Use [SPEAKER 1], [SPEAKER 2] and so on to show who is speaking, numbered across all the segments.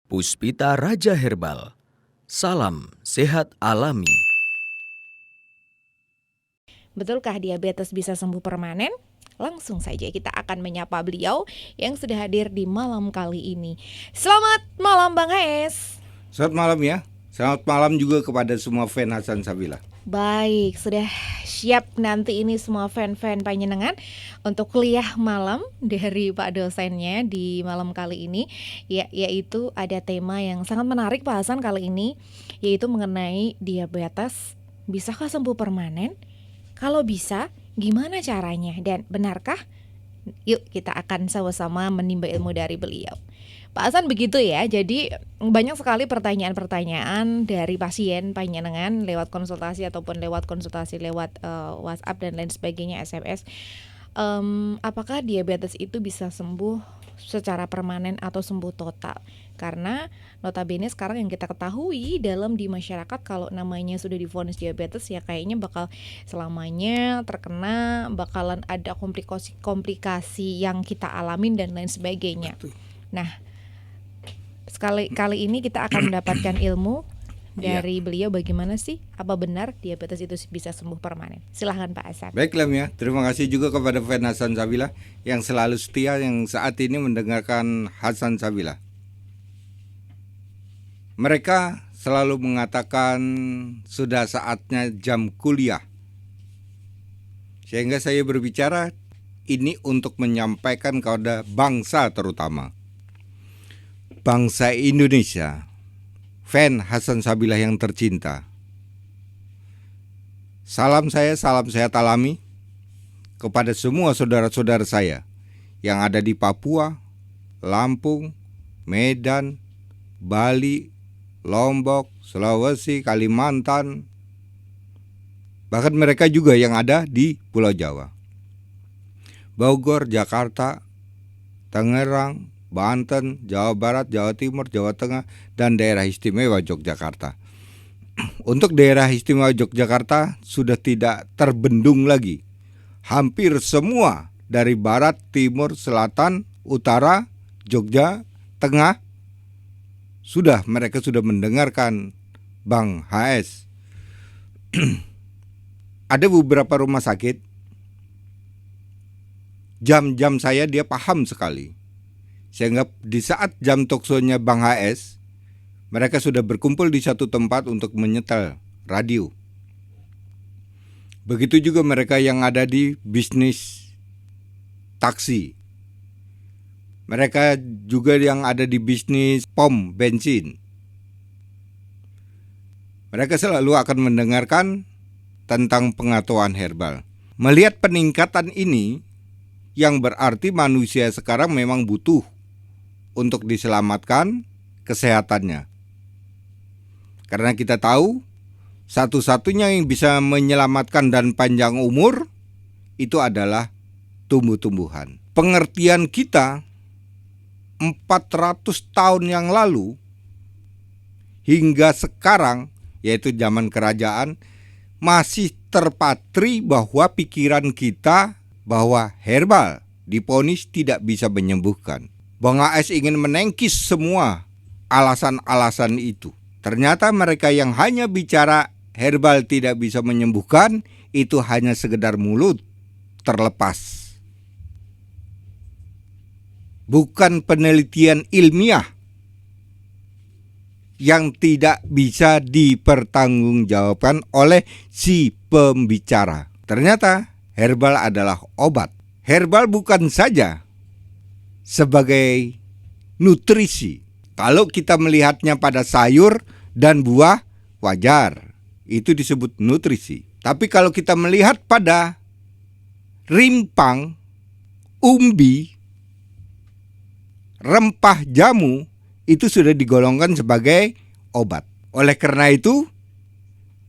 [SPEAKER 1] Puspita Raja Herbal. Salam sehat alami.
[SPEAKER 2] Betulkah diabetes bisa sembuh permanen? Langsung saja kita akan menyapa beliau yang sudah hadir di malam kali ini. Selamat malam Bang Haes.
[SPEAKER 3] Selamat malam ya. Selamat malam juga kepada semua fan Hasan Sabila.
[SPEAKER 2] Baik, sudah siap nanti ini semua fan-fan panjenengan untuk kuliah malam dari Pak dosennya di malam kali ini, yaitu ada tema yang sangat menarik Pak Hasan kali ini, yaitu mengenai diabetes. Bisakah sembuh permanen? Kalau bisa, gimana caranya dan benarkah? Yuk kita akan sama-sama menimba ilmu dari beliau. Pak Hasan begitu ya, jadi banyak sekali pertanyaan-pertanyaan dari pasien panjenengan lewat konsultasi ataupun lewat konsultasi lewat WhatsApp dan lain sebagainya, SMS. Apakah diabetes itu bisa sembuh secara permanen atau sembuh total? Karena notabene sekarang yang kita ketahui dalam di masyarakat kalau namanya sudah divonis diabetes ya kayaknya bakal selamanya terkena, bakalan ada komplikasi yang kita alamin dan lain sebagainya. Nah, kali ini kita akan mendapatkan ilmu dari beliau bagaimana sih, apa benar diabetes itu bisa sembuh permanen? Silahkan Pak Hasan.
[SPEAKER 3] Baiklah ya, terima kasih juga kepada fan Hasan Sabila yang selalu setia yang saat ini mendengarkan Hasan Sabila. Mereka selalu mengatakan sudah saatnya jam kuliah. Sehingga saya berbicara ini untuk menyampaikan kepada bangsa terutama. Bangsa Indonesia, fan Hasan Sabila yang tercinta. Salam sehat alami kepada semua saudara-saudara saya yang ada di Papua, Lampung, Medan, Bali, Lombok, Sulawesi, Kalimantan, bahkan mereka juga yang ada di Pulau Jawa, Bogor, Jakarta, Tangerang, Banten, Jawa Barat, Jawa Timur, Jawa Tengah, dan daerah istimewa Yogyakarta. Untuk daerah istimewa Yogyakarta sudah tidak terbendung lagi. Hampir semua dari barat, timur, selatan, utara, Jogja, tengah, mereka sudah mendengarkan Bang HS. Ada beberapa rumah sakit, jam-jam saya dia paham sekali. Sehingga di saat jam talkshow-nya Bang HS, mereka sudah berkumpul di satu tempat untuk menyetel radio. Begitu juga mereka yang ada di bisnis taksi. Mereka juga yang ada di bisnis pom bensin. Mereka selalu akan mendengarkan tentang pengetahuan herbal. Melihat peningkatan ini, yang berarti manusia sekarang memang butuh untuk diselamatkan kesehatannya. Karena kita tahu satu-satunya yang bisa menyelamatkan dan panjang umur itu adalah tumbuh-tumbuhan. Pengertian kita 400 tahun yang lalu hingga sekarang, yaitu zaman kerajaan, masih terpatri bahwa pikiran kita bahwa herbal diponis tidak bisa menyembuhkan. Bang AS ingin menengkis semua alasan-alasan itu. Ternyata mereka yang hanya bicara herbal tidak bisa menyembuhkan itu hanya sekedar mulut terlepas. Bukan penelitian ilmiah yang tidak bisa dipertanggungjawabkan oleh si pembicara. Ternyata herbal adalah obat. Herbal bukan saja sebagai nutrisi. Kalau kita melihatnya pada sayur dan buah, wajar, itu disebut nutrisi. Tapi kalau kita melihat pada rimpang, umbi, rempah jamu, itu sudah digolongkan sebagai obat. Oleh karena itu,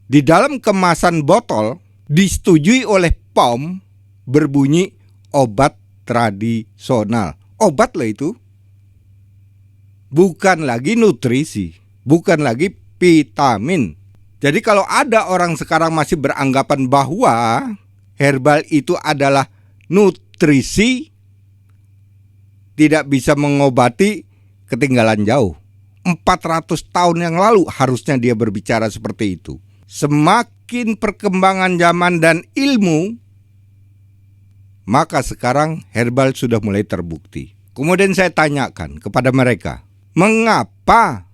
[SPEAKER 3] di dalam kemasan botol disetujui oleh POM berbunyi obat tradisional. Obat lah itu. Bukan lagi nutrisi, bukan lagi vitamin. Jadi kalau ada orang sekarang masih beranggapan bahwa herbal itu adalah nutrisi, tidak bisa mengobati, ketinggalan jauh. 400 tahun yang lalu harusnya dia berbicara seperti itu. Semakin perkembangan zaman dan ilmu, maka sekarang herbal sudah mulai terbukti. Kemudian saya tanyakan kepada mereka, mengapa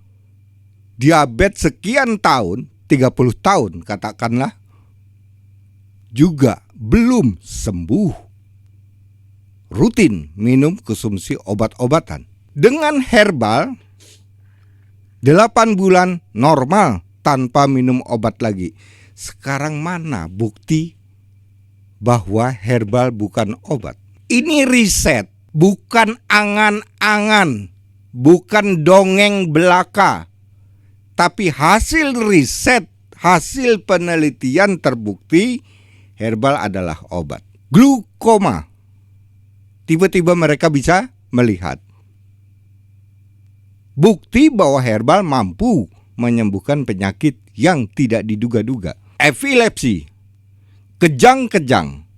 [SPEAKER 3] diabetes sekian tahun, 30 tahun katakanlah, juga belum sembuh? Rutin minum konsumsi obat-obatan. Dengan herbal 8 bulan normal tanpa minum obat lagi. Sekarang mana bukti bahwa herbal bukan obat? Ini riset, bukan angan-angan, bukan dongeng belaka. Tapi hasil riset, hasil penelitian terbukti herbal adalah obat. Glukoma, tiba-tiba mereka bisa melihat bukti bahwa herbal mampu menyembuhkan penyakit yang tidak diduga-duga. Epilepsi, kejang-kejang,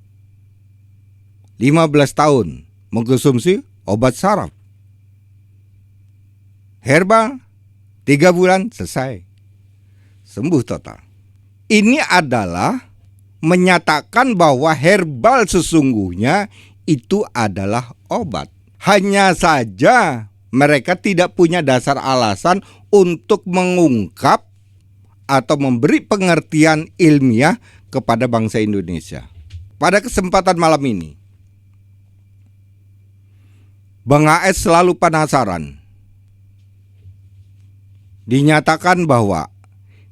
[SPEAKER 3] 15 tahun mengkonsumsi obat saraf. Herbal 3 bulan selesai, sembuh total. Ini adalah menyatakan bahwa herbal sesungguhnya itu adalah obat. Hanya saja mereka tidak punya dasar alasan untuk mengungkap atau memberi pengertian ilmiah kepada bangsa Indonesia. Pada kesempatan malam ini, Bang AS selalu penasaran. Dinyatakan bahwa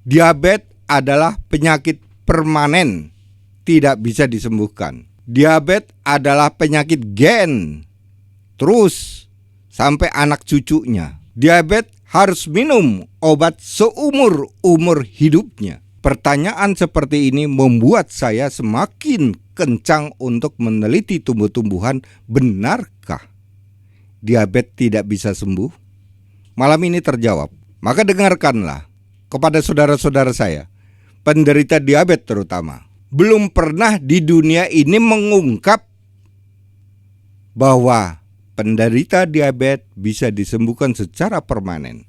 [SPEAKER 3] diabetes adalah penyakit permanen, tidak bisa disembuhkan. Diabetes adalah penyakit gen, terus sampai anak cucunya. Diabetes harus minum obat seumur-umur hidupnya. Pertanyaan seperti ini membuat saya semakin kencang untuk meneliti tumbuh-tumbuhan. Benarkah diabetes tidak bisa sembuh? Malam ini terjawab. Maka dengarkanlah kepada saudara-saudara saya, penderita diabetes terutama. Belum pernah di dunia ini mengungkap bahwa penderita diabetes bisa disembuhkan secara permanen.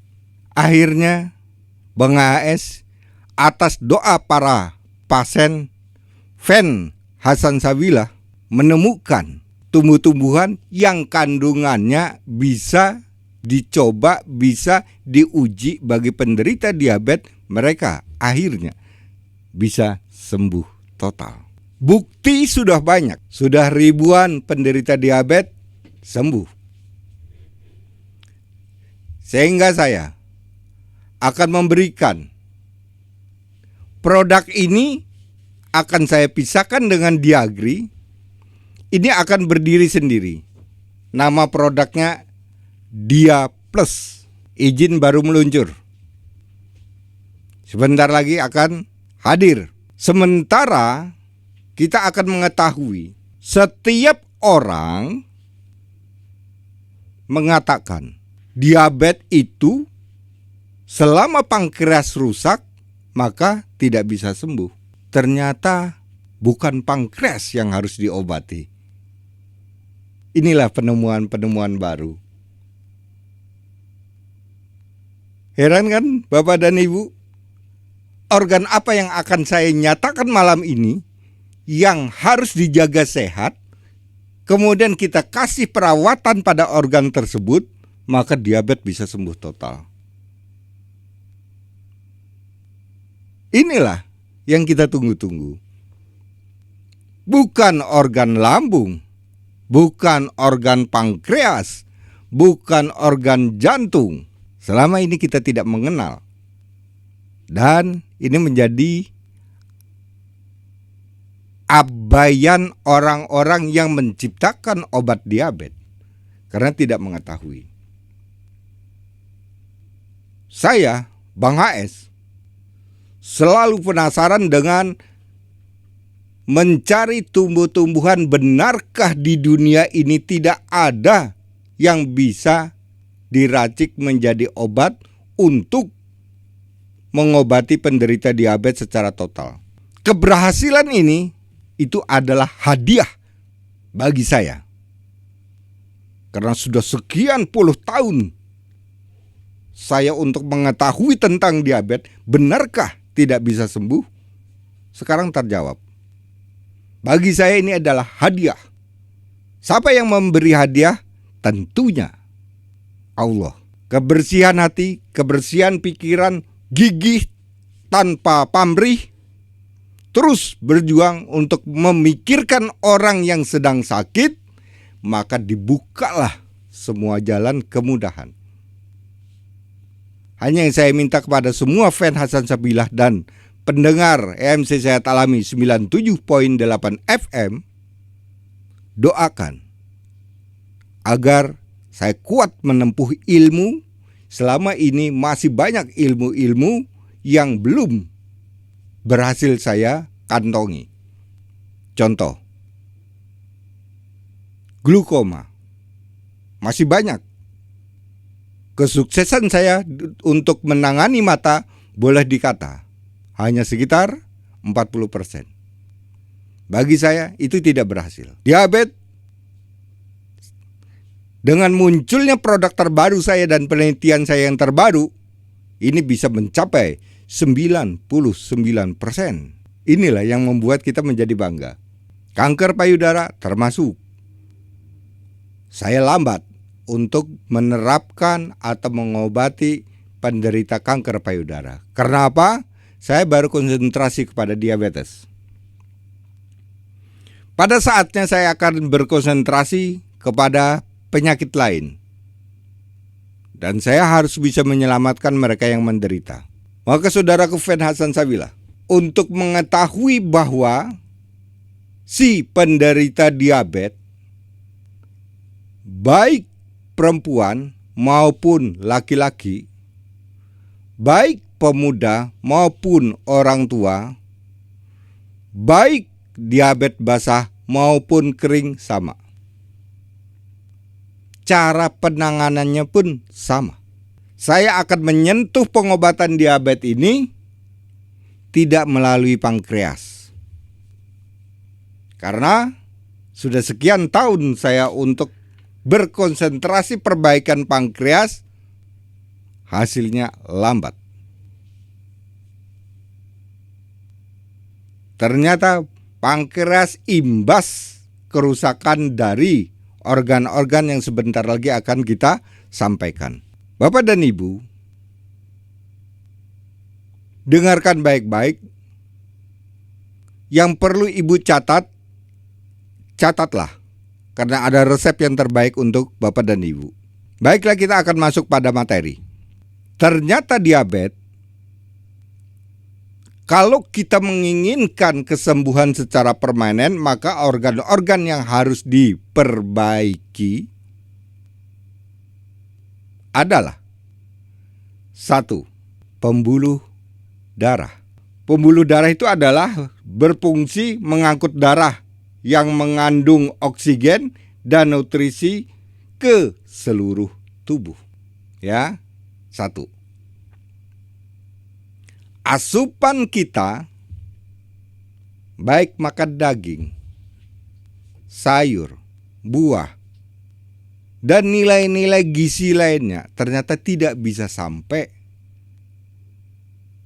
[SPEAKER 3] Akhirnya Bang AS atas doa para pasien Fen Hasan Sabilah menemukan tumbuh-tumbuhan yang kandungannya bisa dicoba, bisa diuji bagi penderita diabetes. Mereka akhirnya bisa sembuh total. Bukti sudah banyak, sudah ribuan penderita diabetes sembuh. Sehingga saya akan memberikan produk ini, akan saya pisahkan dengan Diagri. Ini akan berdiri sendiri. Nama produknya Dia Plus. Izin baru meluncur. Sebentar lagi akan hadir. Sementara kita akan mengetahui setiap orang mengatakan diabetes itu selama pankreas rusak maka tidak bisa sembuh. Ternyata bukan pankreas yang harus diobati. Inilah penemuan-penemuan baru. Heran kan Bapak dan Ibu? Organ apa yang akan saya nyatakan malam ini yang harus dijaga sehat, kemudian kita kasih perawatan pada organ tersebut, maka diabetes bisa sembuh total. Inilah yang kita tunggu-tunggu. Bukan organ lambung, bukan organ pankreas, bukan organ jantung. Selama ini kita tidak mengenal. Dan ini menjadi abaian orang-orang yang menciptakan obat diabetes karena tidak mengetahui. Saya, Bang AS, selalu penasaran dengan mencari tumbuh-tumbuhan. Benarkah di dunia ini tidak ada yang bisa diracik menjadi obat untuk mengobati penderita diabetes secara total? Keberhasilan ini itu adalah hadiah bagi saya. Karena sudah sekian puluh tahun saya untuk mengetahui tentang diabetes, benarkah tidak bisa sembuh? Sekarang terjawab. Bagi saya ini adalah hadiah. Siapa yang memberi hadiah? Tentunya Allah. Kebersihan hati, kebersihan pikiran, gigih tanpa pamrih, terus berjuang untuk memikirkan orang yang sedang sakit, maka dibukalah semua jalan kemudahan. Hanya yang saya minta kepada semua fan Hasan Sabilah dan pendengar EMC Sehat Alami 97.8 FM, doakan agar saya kuat menempuh ilmu. Selama ini masih banyak ilmu-ilmu yang belum berhasil saya kantongi. Contoh, glukoma. Masih banyak. Kesuksesan saya untuk menangani mata boleh dikata hanya sekitar 40%. Bagi saya itu tidak berhasil. Diabetes, dengan munculnya produk terbaru saya dan penelitian saya yang terbaru, ini bisa mencapai 99%. Inilah yang membuat kita menjadi bangga. Kanker payudara termasuk. Saya lambat untuk menerapkan atau mengobati penderita kanker payudara. Karena apa? Saya baru konsentrasi kepada diabetes. Pada saatnya saya akan berkonsentrasi kepada penyakit lain. Dan saya harus bisa menyelamatkan mereka yang menderita. Maka saudaraku fan Hasan Sabilah, untuk mengetahui bahwa si penderita diabetes, baik perempuan maupun laki-laki, baik pemuda maupun orang tua, baik diabetes basah maupun kering sama. Cara penanganannya pun sama. Saya akan menyentuh pengobatan diabetes ini tidak melalui pankreas. Karena sudah sekian tahun saya untuk berkonsentrasi perbaikan pankreas, hasilnya lambat. Ternyata pankreas imbas kerusakan dari organ-organ yang sebentar lagi akan kita sampaikan. Bapak dan Ibu, dengarkan baik-baik. Yang perlu Ibu catatlah. Karena ada resep yang terbaik untuk Bapak dan Ibu. Baiklah, kita akan masuk pada materi. Ternyata diabetes, kalau kita menginginkan kesembuhan secara permanen, maka organ-organ yang harus diperbaiki adalah 1. Pembuluh darah. Pembuluh darah itu adalah berfungsi mengangkut darah yang mengandung oksigen dan nutrisi ke seluruh tubuh. Ya, 1. Asupan kita, baik makan daging, sayur, buah, dan nilai-nilai gizi lainnya ternyata tidak bisa sampai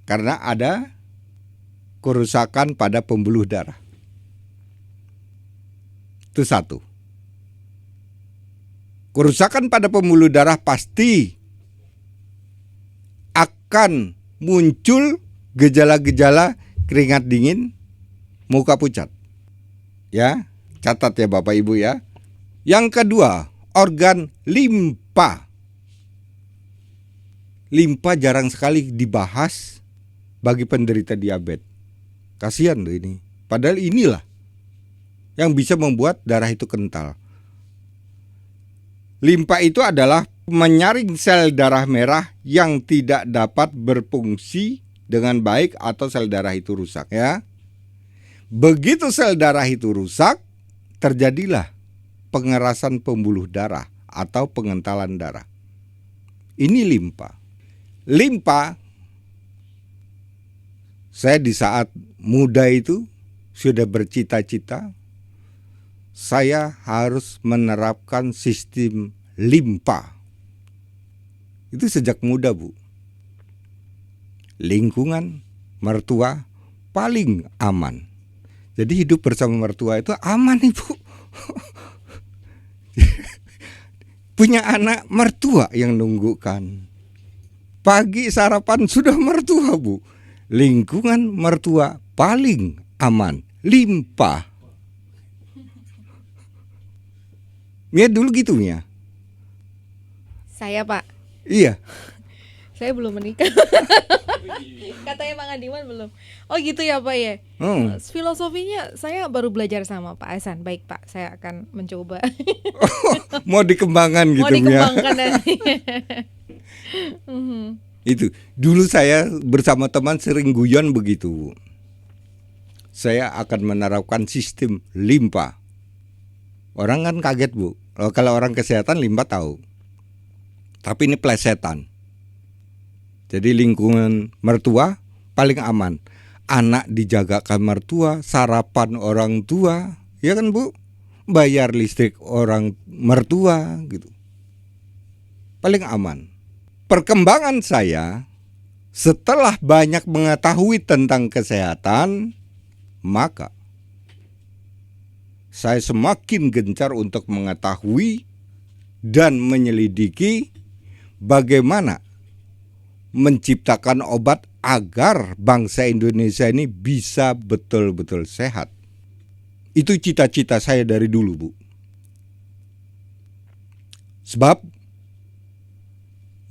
[SPEAKER 3] karena ada kerusakan pada pembuluh darah. Itu 1. Kerusakan pada pembuluh darah pasti akan muncul gejala-gejala keringat dingin, muka pucat. Ya, catat ya Bapak Ibu ya. Yang kedua, organ limpa. Limpa jarang sekali dibahas bagi penderita diabetes. Kasihan loh ini. Padahal inilah yang bisa membuat darah itu kental. Limpa itu adalah menyaring sel darah merah yang tidak dapat berfungsi dengan baik atau sel darah itu rusak ya. Begitu sel darah itu rusak, terjadilah pengerasan pembuluh darah atau pengentalan darah. Ini limpa. Limpa, saya di saat muda itu sudah bercita-cita saya harus menerapkan sistem limpa. itu sejak muda, Bu. Lingkungan mertua paling aman. Jadi hidup bersama mertua itu aman, Ibu. Punya anak mertua yang nunggukan. Pagi sarapan sudah mertua, Bu. Lingkungan mertua paling aman, limpah. Mia dulu gitu, Mia?
[SPEAKER 2] Saya, Pak.
[SPEAKER 3] Iya.
[SPEAKER 2] Saya belum menikah. Katanya Mang Adiman belum. Oh gitu ya Pak ya. Filosofinya saya baru belajar sama Pak Hasan. Baik Pak, saya akan mencoba.
[SPEAKER 3] Mau dikembangkan gitu,
[SPEAKER 2] Mau dikembangkan nanti.
[SPEAKER 3] Itu dulu saya bersama teman sering guyon begitu. Saya akan menerapkan sistem limpah. Orang kan kaget, Bu. Kalau orang kesehatan limpah tahu. Tapi ini plesetan. Jadi lingkungan mertua paling aman. Anak dijagakan mertua, sarapan orang tua, ya kan Bu? Bayar listrik orang mertua gitu. Paling aman. Perkembangan saya setelah banyak mengetahui tentang kesehatan, maka saya semakin gencar untuk mengetahui dan menyelidiki bagaimana menciptakan obat agar bangsa Indonesia ini bisa betul-betul sehat. Itu cita-cita saya dari dulu, Bu. Sebab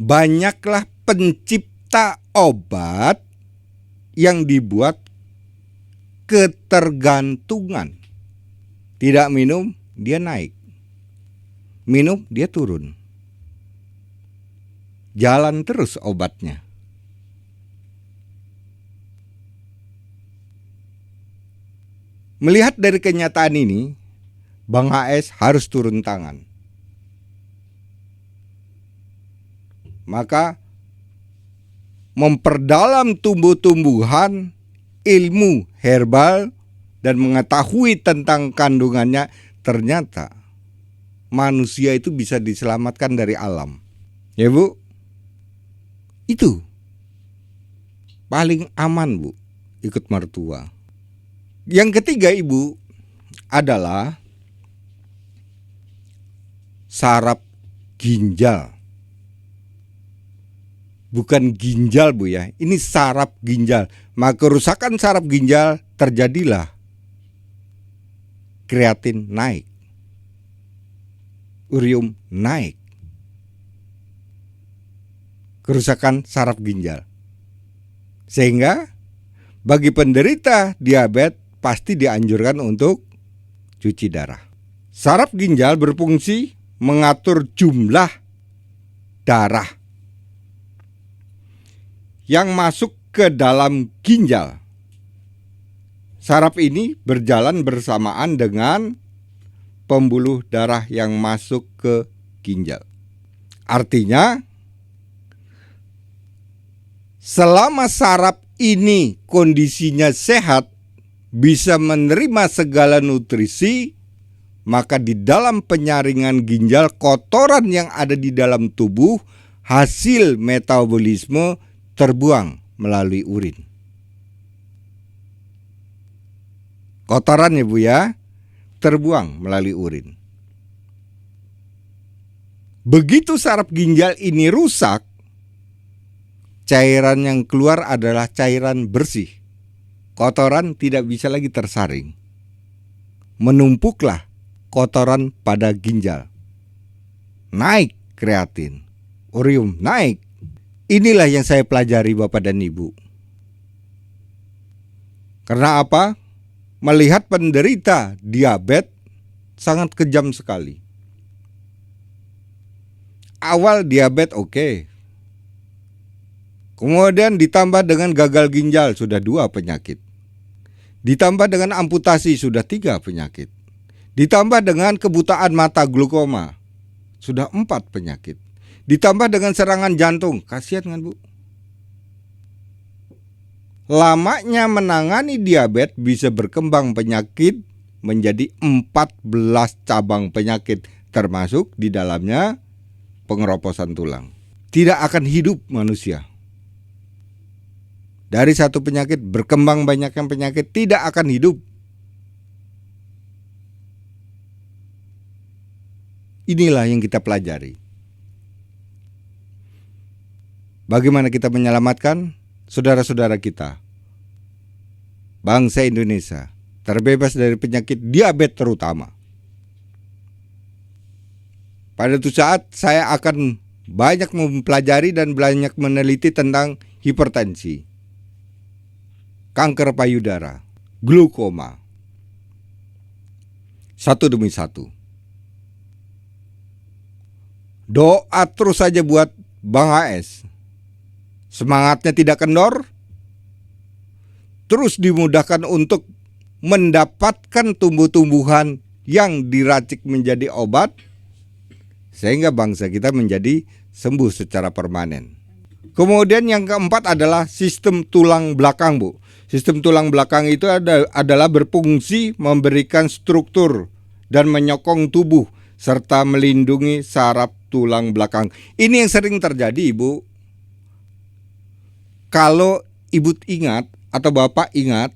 [SPEAKER 3] banyaklah pencipta obat yang dibuat ketergantungan. Tidak minum, dia naik. Minum, dia turun. Jalan terus obatnya. Melihat dari kenyataan ini, Bang HS harus turun tangan. Maka memperdalam tumbuh-tumbuhan, ilmu herbal, dan mengetahui tentang kandungannya, ternyata manusia itu bisa diselamatkan dari alam. Ya Bu? Itu paling aman, Bu, ikut mertua. Yang ketiga, Ibu, adalah saraf ginjal. Bukan ginjal, Bu ya. Ini saraf ginjal. Maka kerusakan saraf ginjal terjadilah kreatin naik, urium naik. Kerusakan saraf ginjal. Sehingga bagi penderita diabetes pasti dianjurkan untuk cuci darah. Saraf ginjal berfungsi mengatur jumlah darah yang masuk ke dalam ginjal. Saraf ini berjalan bersamaan dengan pembuluh darah yang masuk ke ginjal. Artinya, selama saraf ini kondisinya sehat, bisa menerima segala nutrisi, maka di dalam penyaringan ginjal, kotoran yang ada di dalam tubuh, hasil metabolisme terbuang melalui urin. Kotoran ya Bu ya, terbuang melalui urin. Begitu saraf ginjal ini rusak, cairan yang keluar adalah cairan bersih. Kotoran tidak bisa lagi tersaring. Menumpuklah kotoran pada ginjal. Naik kreatin, urium naik. Inilah yang saya pelajari Bapak dan Ibu. Karena apa? Melihat penderita diabetes sangat kejam sekali. Awal diabetes oke. Kemudian ditambah dengan gagal ginjal sudah 2 penyakit. Ditambah dengan amputasi sudah 3 penyakit. Ditambah dengan kebutaan mata glaukoma sudah 4 penyakit. Ditambah dengan serangan jantung, kasihan kan Bu? Lamanya menangani diabetes bisa berkembang penyakit menjadi 14 cabang penyakit, termasuk di dalamnya pengeroposan tulang. tidak akan hidup manusia. Dari satu penyakit berkembang banyak yang penyakit, tidak akan hidup. Inilah yang kita pelajari. Bagaimana kita menyelamatkan saudara-saudara kita, bangsa Indonesia, terbebas dari penyakit diabetes terutama. Pada suatu saat saya akan banyak mempelajari dan banyak meneliti tentang hipertensi, kanker payudara, glaukoma, satu demi satu. Doa terus saja buat Bang HS. Semangatnya tidak kendor, terus dimudahkan untuk mendapatkan tumbuh-tumbuhan yang diracik menjadi obat, sehingga bangsa kita menjadi sembuh secara permanen. Kemudian yang keempat adalah sistem tulang belakang, Bu. Sistem tulang belakang itu adalah berfungsi memberikan struktur dan menyokong tubuh serta melindungi saraf tulang belakang. Ini yang sering terjadi, Ibu. Kalau Ibu ingat atau Bapak ingat,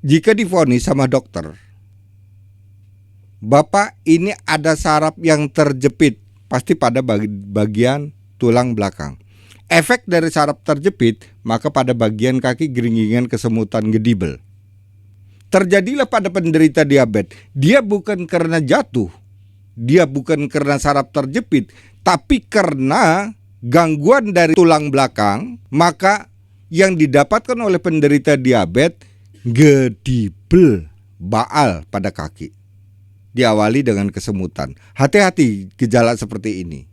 [SPEAKER 3] jika divonis sama dokter, Bapak ini ada saraf yang terjepit, pasti pada bagian tulang belakang. Efek dari saraf terjepit, maka pada bagian kaki geringingan, kesemutan, gedibel. Terjadilah pada penderita diabetes. Dia bukan karena jatuh, dia bukan karena saraf terjepit, tapi karena gangguan dari tulang belakang, maka yang didapatkan oleh penderita diabetes gedibel, baal pada kaki. Diawali dengan kesemutan. Hati-hati gejala seperti ini.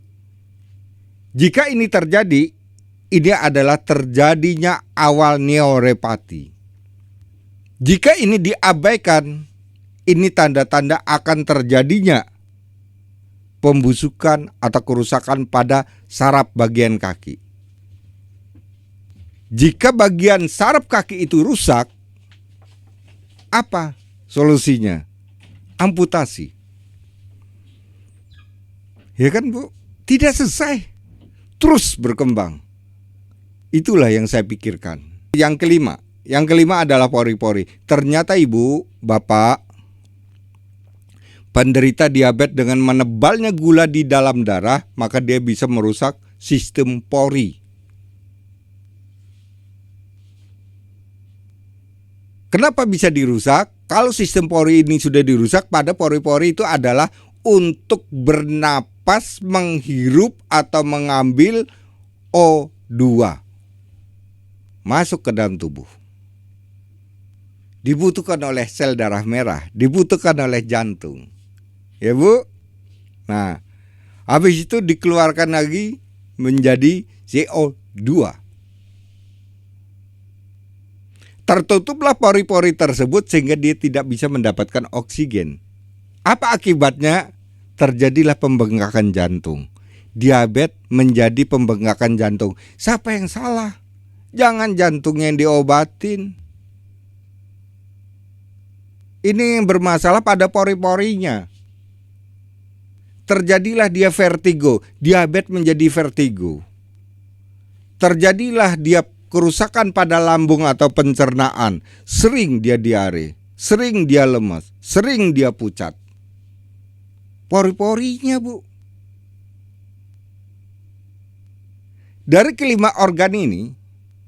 [SPEAKER 3] Jika ini terjadi, ini adalah terjadinya awal neuropati. Jika ini diabaikan, ini tanda-tanda akan terjadinya pembusukan atau kerusakan pada saraf bagian kaki. Jika bagian saraf kaki itu rusak, apa solusinya? Amputasi. Ya kan, Bu? Tidak selesai, terus berkembang. Itulah yang saya pikirkan. Yang kelima adalah pori-pori. Ternyata Ibu, Bapak, penderita diabetes dengan menebalnya gula di dalam darah, maka dia bisa merusak sistem pori. Kenapa bisa dirusak? Kalau sistem pori ini sudah dirusak, pada pori-pori itu adalah untuk bernapas, menghirup atau mengambil O2 masuk ke dalam tubuh. Dibutuhkan oleh sel darah merah, dibutuhkan oleh jantung. Ya, Bu? Nah, habis itu dikeluarkan lagi menjadi CO2. Tertutuplah pori-pori tersebut sehingga dia tidak bisa mendapatkan oksigen. Apa akibatnya? Terjadilah pembengkakan jantung. Diabetes menjadi pembengkakan jantung. Siapa yang salah? Jangan jantungnya yang diobatin. Ini yang bermasalah pada pori-porinya. Terjadilah dia vertigo. Diabetes menjadi vertigo. Terjadilah dia kerusakan pada lambung atau pencernaan. Sering dia diare, sering dia lemas, sering dia pucat. Pori-porinya, Bu. Dari kelima organ ini,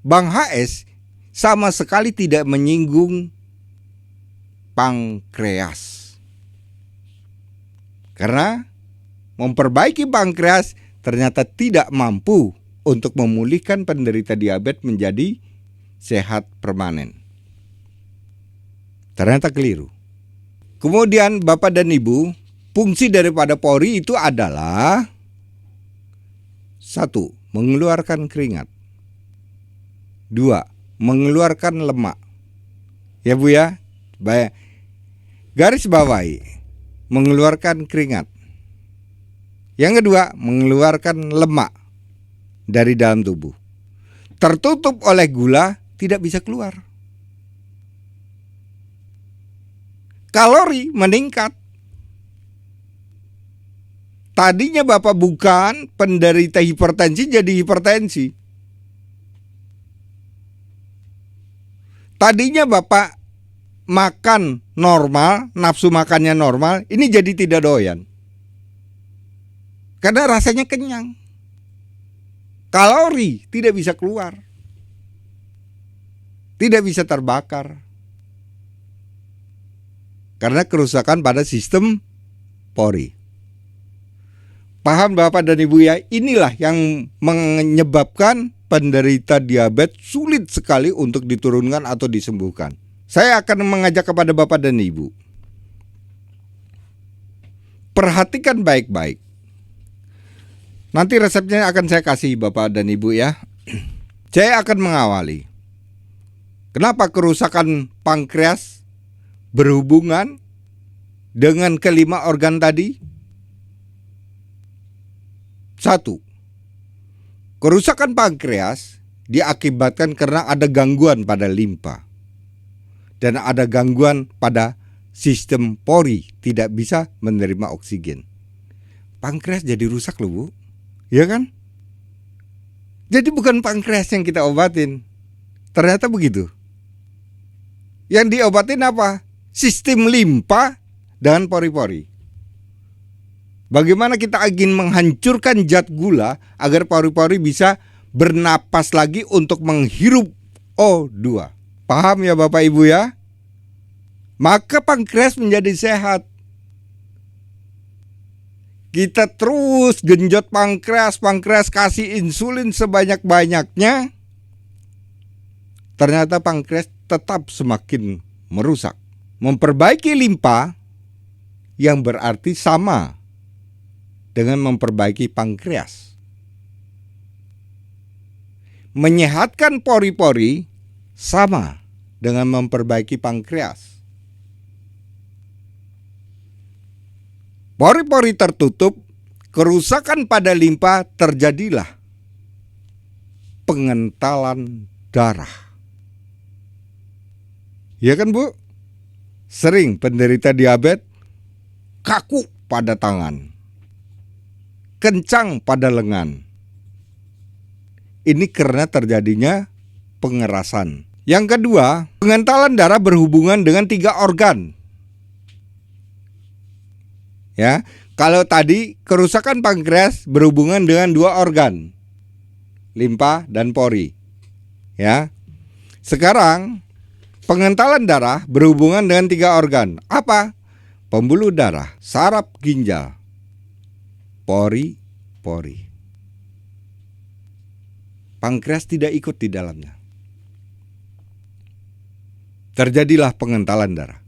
[SPEAKER 3] Bang HS sama sekali tidak menyinggung pankreas. Karena memperbaiki pankreas ternyata tidak mampu untuk memulihkan penderita diabetes menjadi sehat permanen. Ternyata keliru. Kemudian Bapak dan Ibu, fungsi daripada pori itu adalah 1. Mengeluarkan keringat. 2. Mengeluarkan lemak. Ya, Bu ya. Baik. Garis bawahi, mengeluarkan keringat. Yang kedua, mengeluarkan lemak dari dalam tubuh. Tertutup oleh gula, tidak bisa keluar. Kalori meningkat. Tadinya Bapak bukan penderita hipertensi jadi hipertensi. Tadinya Bapak makan normal, nafsu makannya normal, ini jadi tidak doyan. Karena rasanya kenyang. Kalori tidak bisa keluar. Tidak bisa terbakar. Karena kerusakan pada sistem pori. Paham Bapak dan Ibu ya, inilah yang menyebabkan penderita diabetes sulit sekali untuk diturunkan atau disembuhkan. Saya akan mengajak kepada Bapak dan Ibu, perhatikan baik-baik. Nanti resepnya akan saya kasih Bapak dan Ibu ya. Saya akan mengawali. Kenapa kerusakan pankreas berhubungan dengan kelima organ tadi? 1. Kerusakan pankreas diakibatkan karena ada gangguan pada limpa dan ada gangguan pada sistem pori, tidak bisa menerima oksigen. Pankreas jadi rusak loh Bu, ya kan? Jadi bukan pankreas yang kita obatin, ternyata begitu. Yang diobatin apa? Sistem limpa dan pori-pori. Bagaimana kita ingin menghancurkan zat gula agar pori-pori bisa bernapas lagi untuk menghirup O2. Paham ya Bapak Ibu ya? Maka pankreas menjadi sehat. Kita terus genjot pankreas kasih insulin sebanyak-banyaknya. Ternyata pankreas tetap semakin merusak. Memperbaiki limpa yang berarti sama dengan memperbaiki pankreas. Menyehatkan pori-pori sama dengan memperbaiki pankreas. Pori-pori tertutup, kerusakan pada limpa terjadilah pengentalan darah. Ya kan Bu? Sering penderita diabetes kaku pada tangan, kencang pada lengan. Ini karena terjadinya pengerasan. Yang kedua, pengentalan darah berhubungan dengan 3 organ. Ya, kalau tadi kerusakan pankreas berhubungan dengan 2 organ, limpa dan pori. Ya. Sekarang pengentalan darah berhubungan dengan 3 organ. Apa? Pembuluh darah, saraf ginjal, pori-pori. Pankreas tidak ikut di dalamnya. Terjadilah pengentalan darah.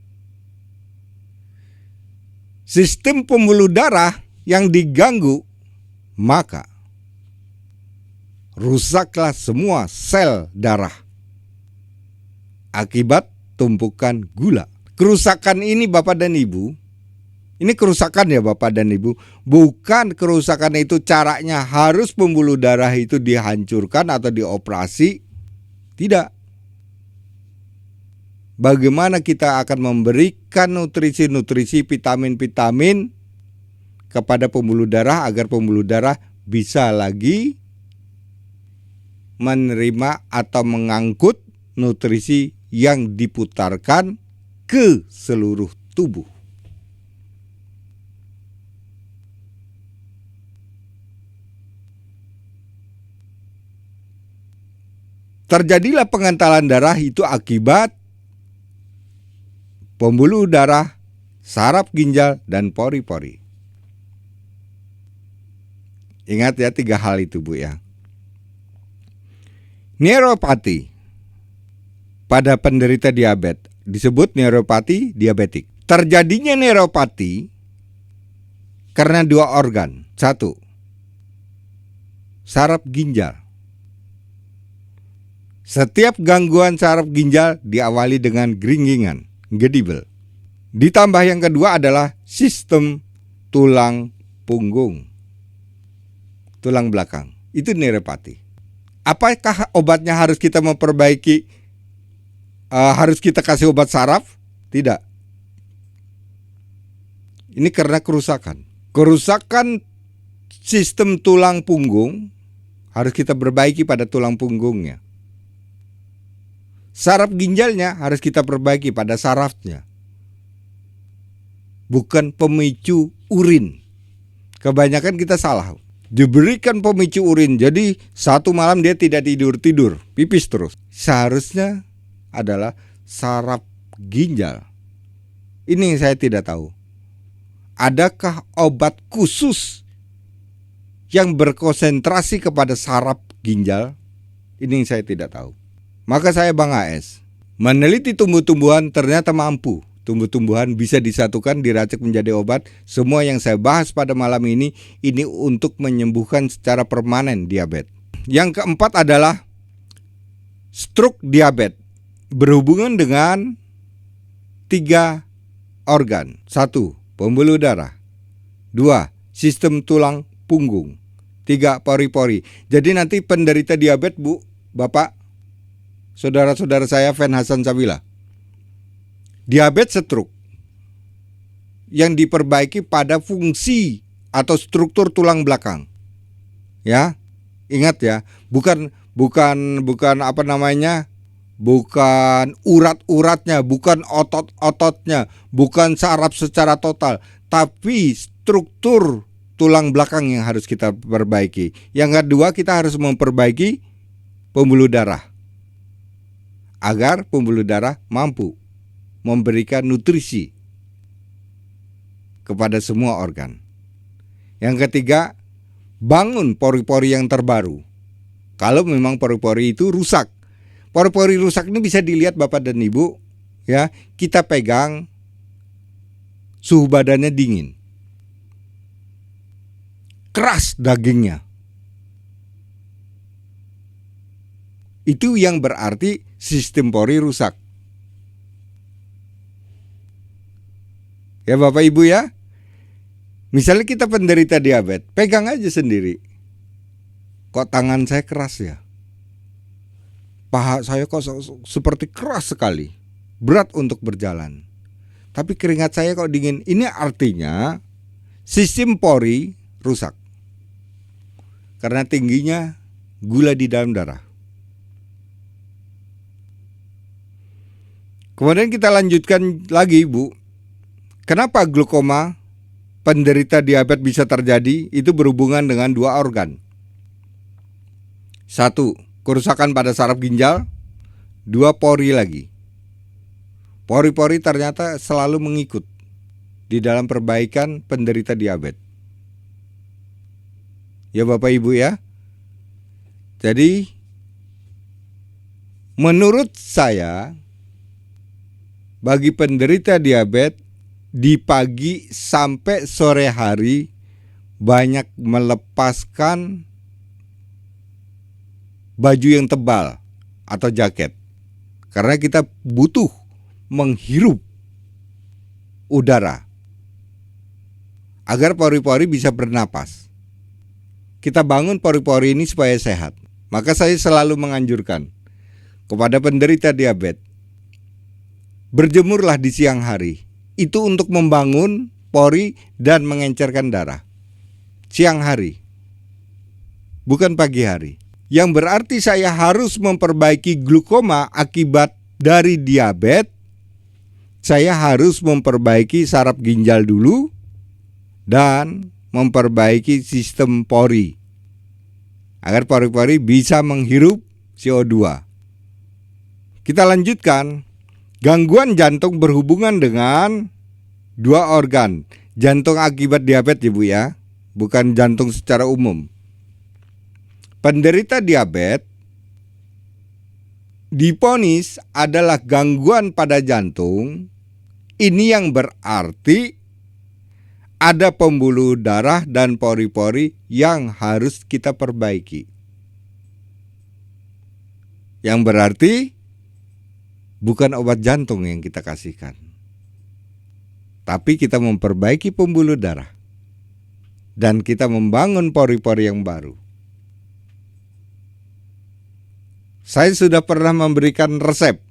[SPEAKER 3] Sistem pembuluh darah yang diganggu, maka rusaklah semua sel darah akibat tumpukan gula. Kerusakan ini Bapak dan Ibu, ini kerusakan ya Bapak dan Ibu, bukan kerusakan itu caranya harus pembuluh darah itu dihancurkan atau dioperasi. Tidak. Bagaimana kita akan memberikan nutrisi-nutrisi, vitamin-vitamin kepada pembuluh darah agar pembuluh darah bisa lagi menerima atau mengangkut nutrisi yang diputarkan ke seluruh tubuh. Terjadilah pengentalan darah itu akibat pembuluh darah, saraf ginjal, dan pori-pori. Ingat ya 3 hal itu Bu ya. Neuropati pada penderita diabetes disebut neuropati diabetik. Terjadinya neuropati karena 2 organ. 1, saraf ginjal. Setiap gangguan saraf ginjal diawali dengan geringgingan, gedibel. Ditambah yang kedua adalah sistem tulang punggung, tulang belakang. Itu neuropati. Apakah obatnya harus kita memperbaiki? Harus kita kasih obat saraf? Tidak. Ini karena kerusakan. Kerusakan sistem tulang punggung harus kita perbaiki pada tulang punggungnya. Saraf ginjalnya harus kita perbaiki pada sarafnya. Bukan pemicu urin. Kebanyakan kita salah. Diberikan pemicu urin, jadi satu malam dia tidak tidur, pipis terus. Seharusnya adalah saraf ginjal. Ini yang saya tidak tahu. Adakah obat khusus yang berkonsentrasi kepada saraf ginjal? Ini yang saya tidak tahu. Maka saya Bang AS meneliti tumbuh-tumbuhan, ternyata mampu. Tumbuh-tumbuhan bisa disatukan, diracik menjadi obat. Semua yang saya bahas pada malam ini untuk menyembuhkan secara permanen diabetes. Yang keempat adalah stroke diabetes. Berhubungan dengan 3 organ. 1. Pembuluh darah. 2. Sistem tulang punggung. 3. Pori-pori. Jadi nanti penderita diabetes, Bu, Bapak, saudara-saudara saya fan Hasan Sabila, diabetes stroke yang diperbaiki pada fungsi atau struktur tulang belakang. Ya, ingat ya, bukan bukan urat-uratnya, bukan otot-ototnya, bukan saraf secara total, tapi struktur tulang belakang yang harus kita perbaiki. Yang kedua, kita harus memperbaiki pembuluh darah agar pembuluh darah mampu memberikan nutrisi kepada semua organ. Yang ketiga, bangun pori-pori yang terbaru. Kalau memang pori-pori itu rusak. Pori-pori rusak ini bisa dilihat Bapak dan Ibu, ya. Kita pegang, suhu badannya dingin. Keras dagingnya. Itu yang berarti sistem pori rusak. Ya Bapak Ibu ya. Misalnya kita penderita diabetes, pegang aja sendiri. Kok tangan saya keras ya? Paha saya kok seperti keras sekali. Berat untuk berjalan. Tapi keringat saya kok dingin. Ini artinya sistem pori rusak. Karena tingginya gula di dalam darah. Kemudian kita lanjutkan lagi, Bu. Kenapa glukoma penderita diabetes bisa terjadi? Itu berhubungan dengan 2 organ. 1. Kerusakan pada saraf ginjal. 2. Pori lagi. Pori-pori ternyata selalu mengikut di dalam perbaikan penderita diabetes. Ya Bapak Ibu ya. Jadi menurut saya, bagi penderita diabetes di pagi sampai sore hari banyak melepaskan baju yang tebal atau jaket. Karena kita butuh menghirup udara agar pori-pori bisa bernapas. Kita bangun pori-pori ini supaya sehat. Maka saya selalu menganjurkan kepada penderita diabetes, berjemurlah di siang hari. Itu untuk membangun pori dan mengencerkan darah. Siang hari, bukan pagi hari. Yang berarti saya harus memperbaiki glukoma akibat dari diabetes. Saya harus memperbaiki saraf ginjal dulu dan memperbaiki sistem pori agar pori-pori bisa menghirup CO2. Kita lanjutkan. Gangguan jantung berhubungan dengan 2 organ. Jantung akibat diabetes Ibu ya, bukan jantung secara umum. Penderita diabetes diponis adalah gangguan pada jantung. Ini yang berarti ada pembuluh darah dan pori-pori yang harus kita perbaiki. Yang berarti bukan obat jantung yang kita kasihkan, tapi kita memperbaiki pembuluh darah dan kita membangun pori-pori yang baru. Saya sudah pernah memberikan resep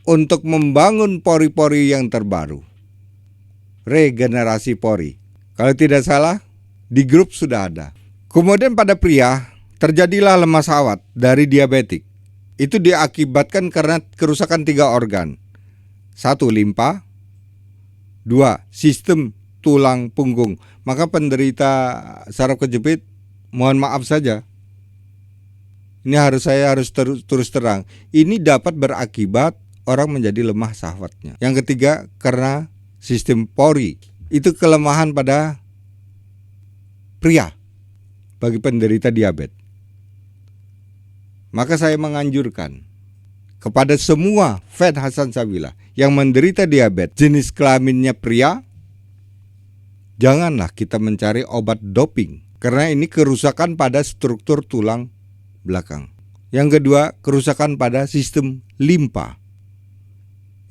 [SPEAKER 3] untuk membangun pori-pori yang terbaru. Regenerasi pori. Kalau tidak salah, di grup sudah ada. Kemudian pada pria, terjadilah lemah syahwat dari diabetik. Itu diakibatkan karena kerusakan 3 organ. 1. Limpa. 2. Sistem tulang punggung. Maka penderita saraf kejepit, mohon maaf saja. Saya harus terus terang. Ini dapat berakibat orang menjadi lemah syahwatnya. Yang ketiga, karena sistem pori. Itu kelemahan pada pria bagi penderita diabetes. Maka saya menganjurkan kepada semua fan Hasan Sabila yang menderita diabetes jenis kelaminnya pria, janganlah kita mencari obat doping, karena ini kerusakan pada struktur tulang belakang. Yang kedua, kerusakan pada sistem limpa.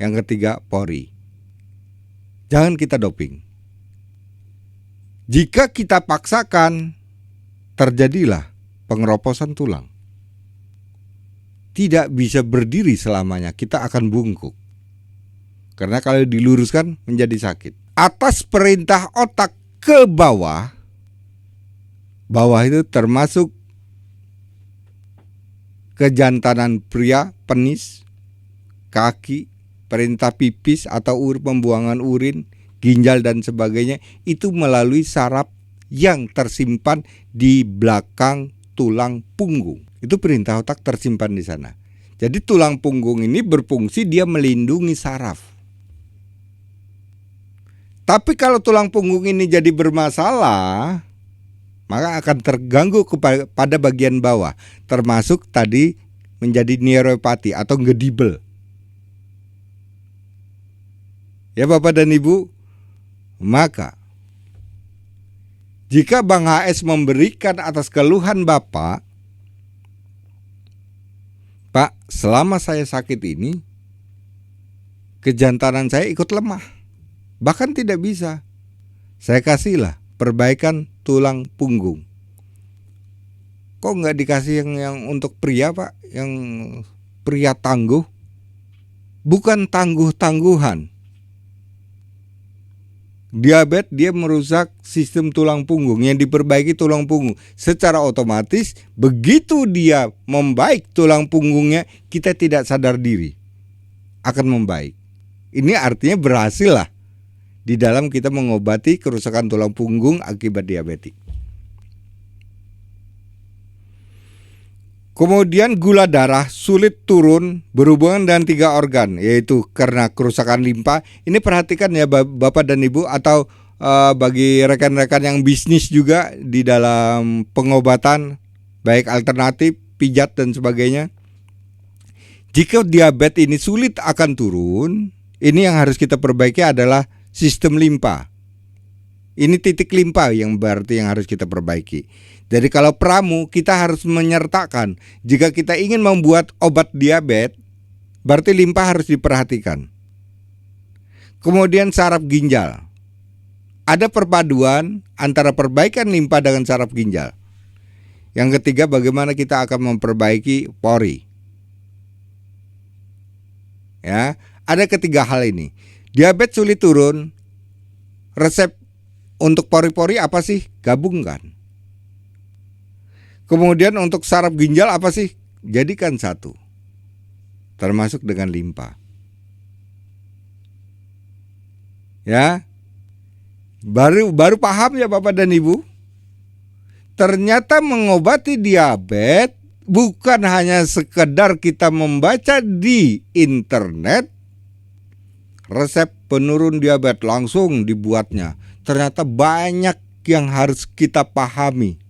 [SPEAKER 3] Yang ketiga, pori. Jangan kita doping. Jika kita paksakan, terjadilah pengeroposan tulang. Tidak bisa berdiri selamanya, kita akan bungkuk. Karena kalau diluruskan menjadi sakit. Atas perintah otak ke bawah, bawah itu termasuk kejantanan pria, penis, kaki, perintah pipis atau pembuangan urin, ginjal dan sebagainya, itu melalui saraf yang tersimpan di belakang tulang punggung. Itu perintah otak tersimpan di sana. Jadi tulang punggung ini berfungsi dia melindungi saraf. Tapi kalau tulang punggung ini jadi bermasalah, maka akan terganggu pada bagian bawah, termasuk tadi menjadi neuropati atau ngedibel. Ya Bapak dan Ibu, maka jika Bang HS memberikan atas keluhan Bapak, Pak, selama saya sakit ini, kejantanan saya ikut lemah. Bahkan tidak bisa. Saya kasihlah perbaikan tulang punggung. Kok nggak dikasih yang untuk pria Pak? Yang pria tangguh? Bukan tangguh-tangguhan. Diabetes dia merusak sistem tulang punggung, yang diperbaiki tulang punggung. Secara otomatis begitu dia membaik tulang punggungnya, kita tidak sadar diri akan membaik. Ini artinya berhasil lah di dalam kita mengobati kerusakan tulang punggung akibat diabetes. Kemudian gula darah sulit turun berhubungan dengan 3 organ, yaitu karena kerusakan limpa. Ini perhatikan ya Bapak dan Ibu, atau bagi rekan-rekan yang bisnis juga di dalam pengobatan, baik alternatif, pijat dan sebagainya. Jika diabetes ini sulit akan turun, ini yang harus kita perbaiki adalah sistem limpa. Ini titik limpa yang berarti yang harus kita perbaiki. Jadi kalau pramu kita harus menyertakan, jika kita ingin membuat obat diabetes, berarti limpa harus diperhatikan. Kemudian saraf ginjal. Ada perpaduan antara perbaikan limpa dengan saraf ginjal. Yang ketiga, bagaimana kita akan memperbaiki pori. Ya, ada ketiga hal ini. Diabetes sulit turun. Resep untuk pori-pori apa sih? Gabungkan. Kemudian untuk saraf ginjal apa sih? Jadikan satu. Termasuk dengan limpa. Ya. Baru paham ya Bapak dan Ibu? Ternyata mengobati diabetes bukan hanya sekedar kita membaca di internet resep penurun diabetes langsung dibuatnya. Ternyata banyak yang harus kita pahami.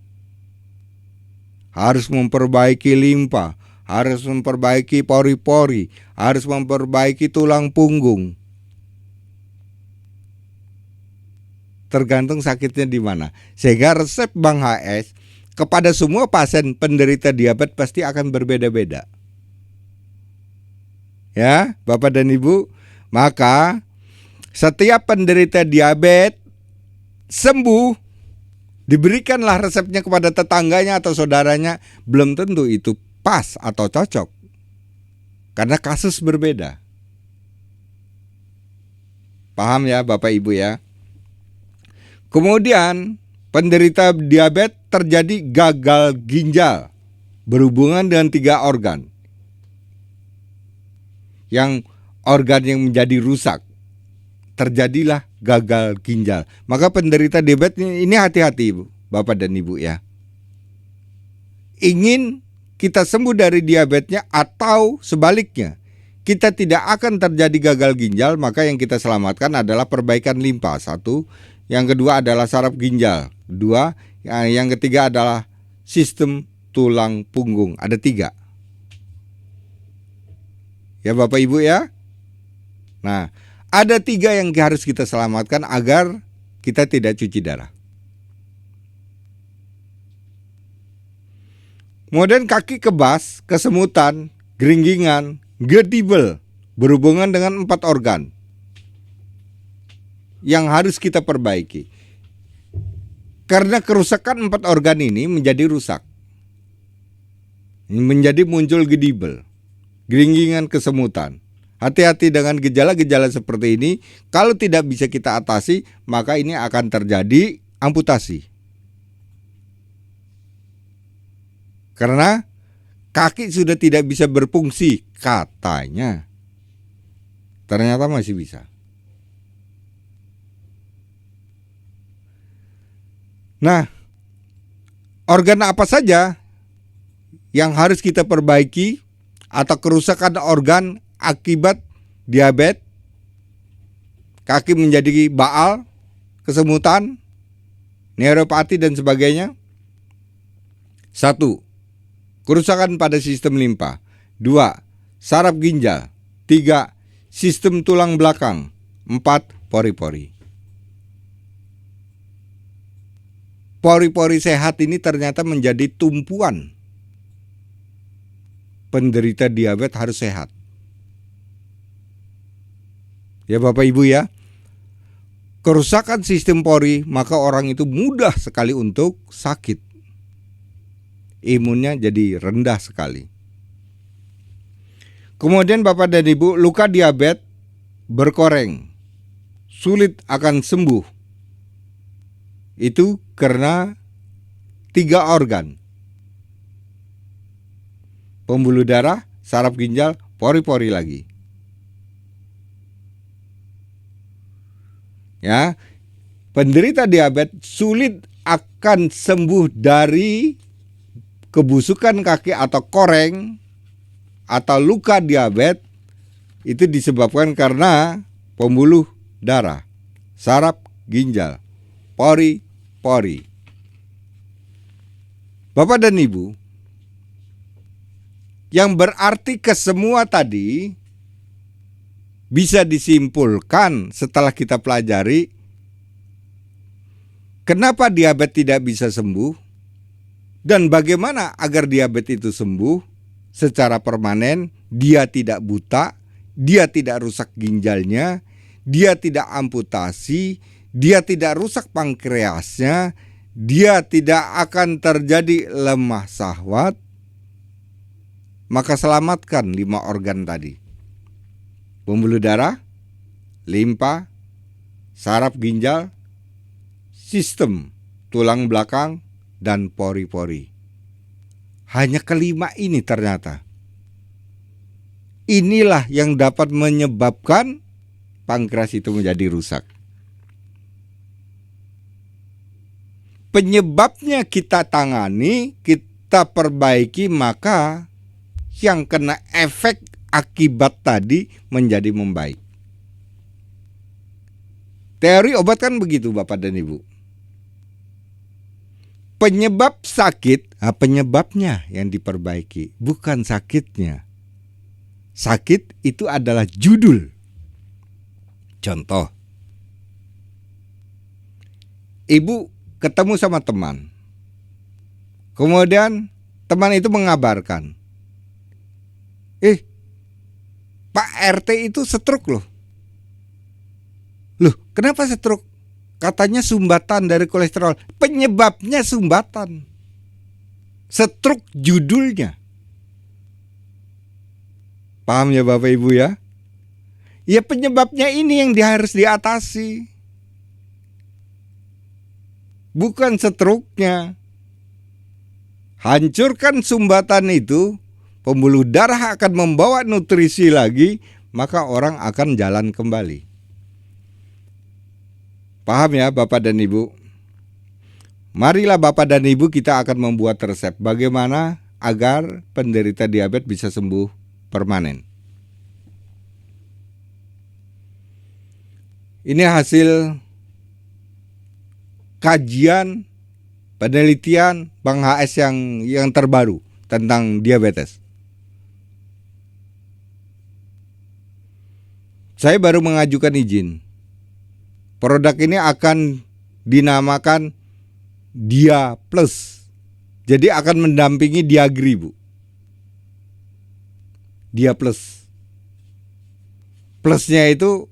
[SPEAKER 3] Harus memperbaiki limpa, harus memperbaiki pori-pori, harus memperbaiki tulang punggung. Tergantung sakitnya di mana. Sehingga resep Bang HS kepada semua pasien penderita diabetes pasti akan berbeda-beda. Ya, Bapak dan Ibu, maka setiap penderita diabetes sembuh, diberikanlah resepnya kepada tetangganya atau saudaranya, belum tentu itu pas atau cocok. Karena kasus berbeda. Paham ya Bapak Ibu ya? Kemudian penderita diabetes terjadi gagal ginjal berhubungan dengan 3 organ. Yang organ yang menjadi rusak, terjadilah gagal ginjal. Maka penderita diabetes ini hati-hati Bapak dan Ibu ya. Ingin kita sembuh dari diabetesnya atau sebaliknya, kita tidak akan terjadi gagal ginjal, maka yang kita selamatkan adalah perbaikan limpa. 1, yang kedua adalah saraf ginjal. 2, yang ketiga adalah sistem tulang punggung. Ada 3. Ya Bapak Ibu ya. Nah, ada 3 yang harus kita selamatkan agar kita tidak cuci darah. Kemudian kaki kebas, kesemutan, geringgingan, gedibel berhubungan dengan 4 organ yang harus kita perbaiki. Karena kerusakan 4 organ ini menjadi rusak. Menjadi muncul gedibel, geringgingan, kesemutan. Hati-hati dengan gejala-gejala seperti ini. Kalau tidak bisa kita atasi, maka ini akan terjadi amputasi. Karena kaki sudah tidak bisa berfungsi katanya. Ternyata masih bisa. Nah, organ apa saja yang harus kita perbaiki atau kerusakan organ akibat diabetes? Kaki menjadi baal, kesemutan, neuropati dan sebagainya. 1, kerusakan pada sistem limpa. 2, saraf ginjal. 3, sistem tulang belakang. 4, pori-pori. Pori-pori sehat ini ternyata menjadi tumpuan. Penderita diabetes harus sehat. Ya Bapak Ibu ya. Kerusakan sistem pori, maka orang itu mudah sekali untuk sakit. Imunnya jadi rendah sekali. Kemudian Bapak dan Ibu, luka diabetes berkoreng, sulit akan sembuh. Itu karena 3 organ. Pembuluh darah, saraf ginjal, pori-pori lagi. Ya, penderita diabetes sulit akan sembuh dari kebusukan kaki atau koreng atau luka diabetes. Itu disebabkan karena pembuluh darah, saraf ginjal, pori-pori. Bapak dan Ibu, yang berarti kesemua tadi bisa disimpulkan setelah kita pelajari kenapa diabetes tidak bisa sembuh dan bagaimana agar diabetes itu sembuh secara permanen. Dia tidak buta, dia tidak rusak ginjalnya, dia tidak amputasi, dia tidak rusak pankreasnya, dia tidak akan terjadi lemah syahwat. Maka selamatkan 5 organ tadi. Pembuluh darah, limpa, saraf ginjal, sistem tulang belakang, dan pori-pori. Hanya kelima ini ternyata. Inilah yang dapat menyebabkan pankreas itu menjadi rusak. Penyebabnya kita tangani, kita perbaiki, maka yang kena efek akibat tadi menjadi membaik. Teori obat kan begitu Bapak dan Ibu. Penyebab sakit, penyebabnya yang diperbaiki, bukan sakitnya. Sakit itu adalah judul. Contoh, ibu ketemu sama teman. Kemudian teman itu mengabarkan, Pak RT itu stroke loh. Loh, kenapa stroke? Katanya sumbatan dari kolesterol. Penyebabnya sumbatan. Stroke judulnya. Paham ya Bapak Ibu ya? Ya penyebabnya ini yang harus diatasi. bukan stroke-nya. Hancurkan sumbatan itu, pembuluh darah akan membawa nutrisi lagi, maka orang akan jalan kembali. Paham ya Bapak dan Ibu? Marilah Bapak dan Ibu kita akan membuat resep bagaimana agar penderita diabetes bisa sembuh permanen. Ini hasil kajian penelitian Bang HS yang terbaru tentang diabetes. Saya baru mengajukan izin. Produk ini akan dinamakan Dia Plus. Jadi akan mendampingi Diagri, Bu. Dia Plus. Plusnya itu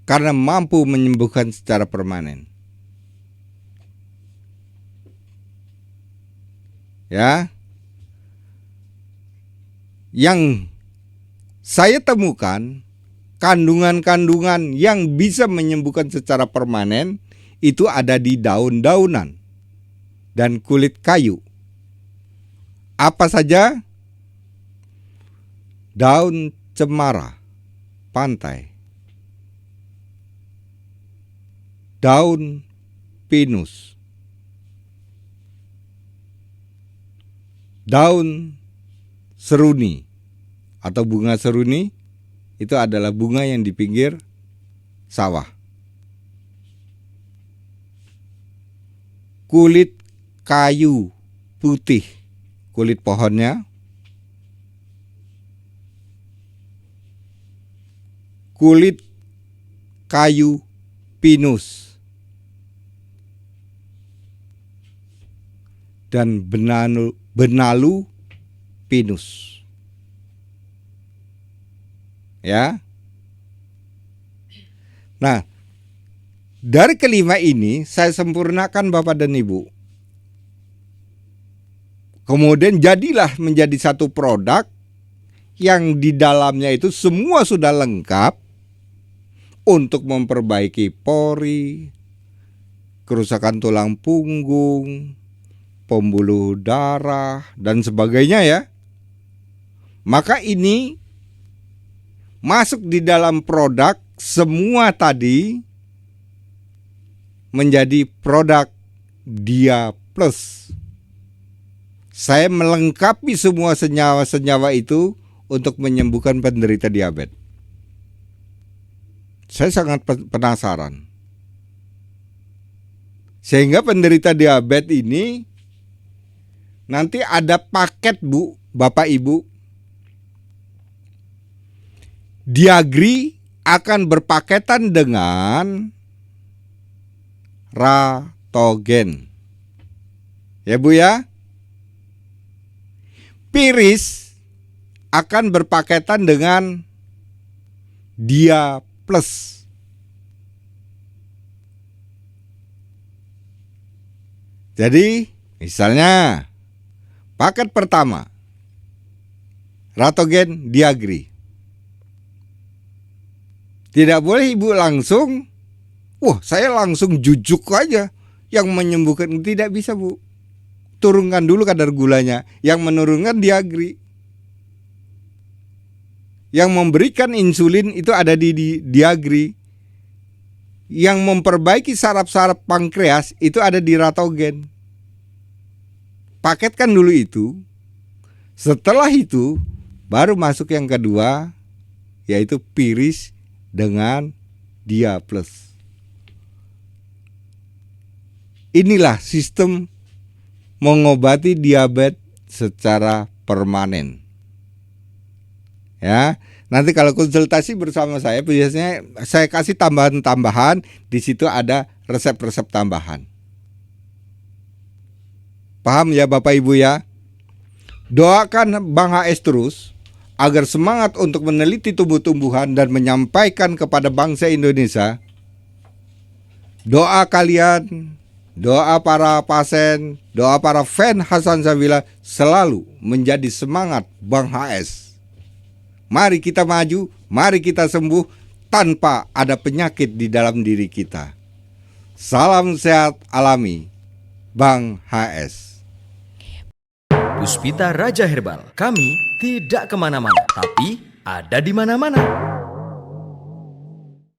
[SPEAKER 3] karena mampu menyembuhkan secara permanen. Ya. Yang saya temukan kandungan-kandungan yang bisa menyembuhkan secara permanen itu ada di daun-daunan dan kulit kayu. Apa saja? Daun cemara pantai, daun pinus, daun seruni atau bunga seruni, itu adalah bunga yang di pinggir sawah. Kulit kayu putih, kulit pohonnya. Kulit kayu pinus. Dan benalu pinus. Ya. Nah, dari kelima ini saya sempurnakan Bapak dan Ibu. Kemudian jadilah menjadi satu produk yang di dalamnya itu semua sudah lengkap untuk memperbaiki pori, kerusakan tulang punggung, pembuluh darah, dan sebagainya ya. Maka ini masuk di dalam produk semua tadi menjadi produk Dia Plus. Saya melengkapi semua senyawa-senyawa itu untuk menyembuhkan penderita diabetes. Saya sangat penasaran. Sehingga penderita diabetes ini nanti ada paket, Bu, Bapak Ibu. Diagri akan berpaketan dengan Ratogen. Ya Bu ya. Piris akan berpaketan dengan Dia Plus. Jadi misalnya paket pertama Ratogen Diagri. Tidak boleh Ibu langsung, saya langsung jujuk aja yang menyembuhkan. Tidak bisa Bu. Turunkan dulu kadar gulanya. Yang menurunkan Diagri. Yang memberikan insulin itu ada di Diagri. Yang memperbaiki saraf-saraf pankreas itu ada di Ratogen. Paketkan dulu itu. Setelah itu baru masuk yang kedua, yaitu Piris dengan Dia Plus. Inilah sistem mengobati diabetes secara permanen. Ya, nanti kalau konsultasi bersama saya biasanya saya kasih tambahan-tambahan, di situ ada resep-resep tambahan. Paham ya Bapak Ibu ya? Doakan Bang HS terus agar semangat untuk meneliti tumbuh-tumbuhan dan menyampaikan kepada bangsa Indonesia. Doa kalian, doa para pasien, doa para fan Hasan Sabila selalu menjadi semangat Bang HS. Mari kita maju, mari kita sembuh tanpa ada penyakit di dalam diri kita. Salam sehat alami, Bang HS.
[SPEAKER 1] Puspita Raja Herbal. Kami tidak kemana-mana, tapi ada di mana-mana.